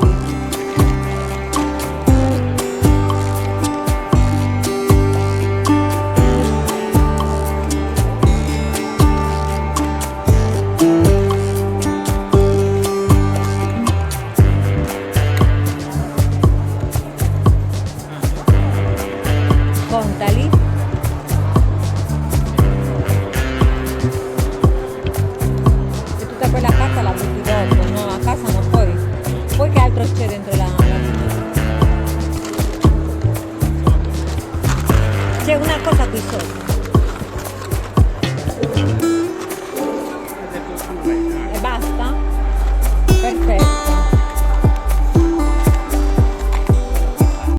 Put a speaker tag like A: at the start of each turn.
A: locali. Contali. E tutta quella carta la butti dopo, no? A casa non puoi. Poi che altro c'è dentro la c'è una cosa qui sotto.